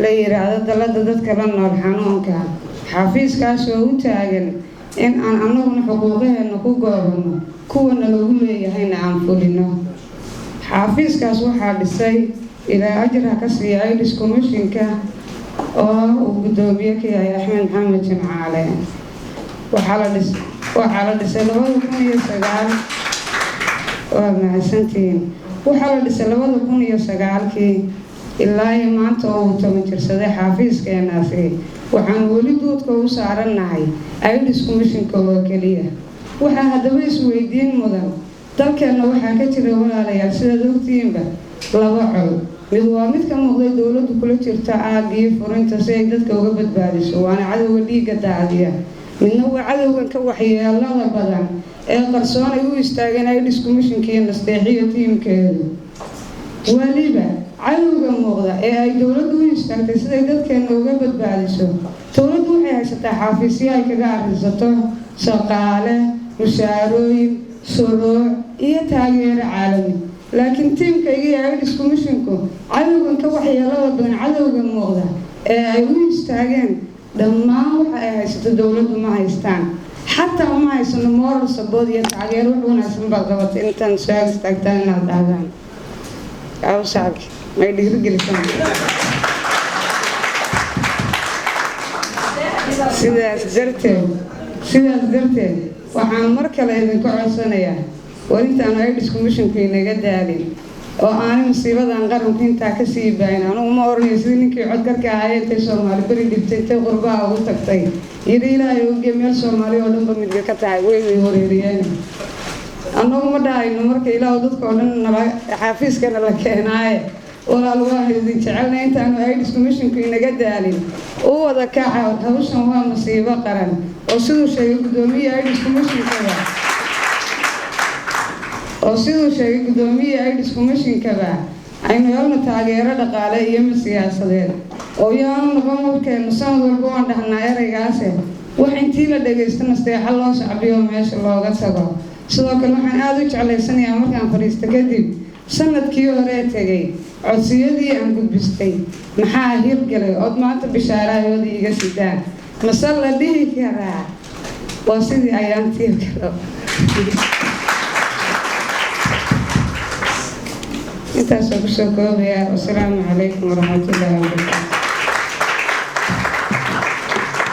la yiraahdo dalada dadka la nool xanuunka xafiiskaas oo u taagan in aan annaguna xuquuqaheena ku goobano kuwana lagu leeyahayna aan fulino xafiiskaas waxaa dhisay ilaa ajra ka siiyay AIDS Commission-ka oo uu gudoomiye ka yahay Axmed Maxamed Jimcaale waxaa la dhisay 2009 waa mahadsantiin waxaa la dhisay 2009 ilaa maanta oo toban jirsaday xafiiskeenaasi waxaan weli doodka u saaranahay AIDS Commission-ka oo kaliya waxaa haddaba isweydiin mudan dalkeena waxaa ka jira walaalayaal sida ogtiinba laba col mid waa mid ka muuqday dawladdu kula jirta aagii furinta si ay dadka uga badbaadiso waana cadowga dhiigga daadiya midna waa cadowgan ka waxyeelada badan ee qarsoon ay u istaageen AIDS Commission-kii nasteexiyo tiimkeedu waliba cadowga muuqda ee ay dawladdu u istaagtay siday dadkeena uga badbaadiso dawladdu waxay haysataa xafiisyo ay kaga akhrisato shaqaale mushaarooyin shuruuc iyo taageero caalami laakiin tiimkayga AIDS Commission-ku cadowgan ka waxyeelada badan cadowga muuqda ee ay u istaageen dhammaan waxa ay haysato dawladdu ma haystaan xataa ma haysano moral support iyo taageero wax wanaagsan baad qabatay intaan soo istaagtaan inaad dhahdaan أو صعب ما يدير جلسان سيدا زرتين وحان مركلة إذن كعصانيا وإنت أنا AIDS Commission-كي نقدالين وأنا مصيبة أن قرم كنتا كسيبين أنا وما أورني سيدينكي عدكرك عاية سومالي بريد بتنتي غرباء وتكتين يدي لا يوجي ميل سومالي ودن بمدقى كتاعي ويوي هوريرياني أنا ما داعي نمرك إلى ودك قلنا حافظ كان لك هنا ولا الواحد اللي تعلنا أنت أنا AIDS Commission-كي نقدالين هو ذكاء هوش هو مصيبة قرن وصلوا شيء قدومية AIDS Commission-كذا وصلوا شيء قدومية AIDS Commission-كذا aynu yaalna taageerada dhaqaale iyo siyaasadeed oo yaanu noqon keen saan walba aan dhahnaa eraygaas wax intii la dhageysto nasteexa loo shacbiyo meesha looga tago sidoo kale waxaan aad u jeclaysanayaa markaan fariisto kadib sanadkii hore tagay codsiyadii aan gudbistay maxaa hirgalay oo maanta bishaarayoodii iga sidaan masal la dhihi karaa waa sidii ayaan tiirkalo intaas oo ku soo koobaya. Assalaamu calaykum waraxmatullaahi wabarakaatuh.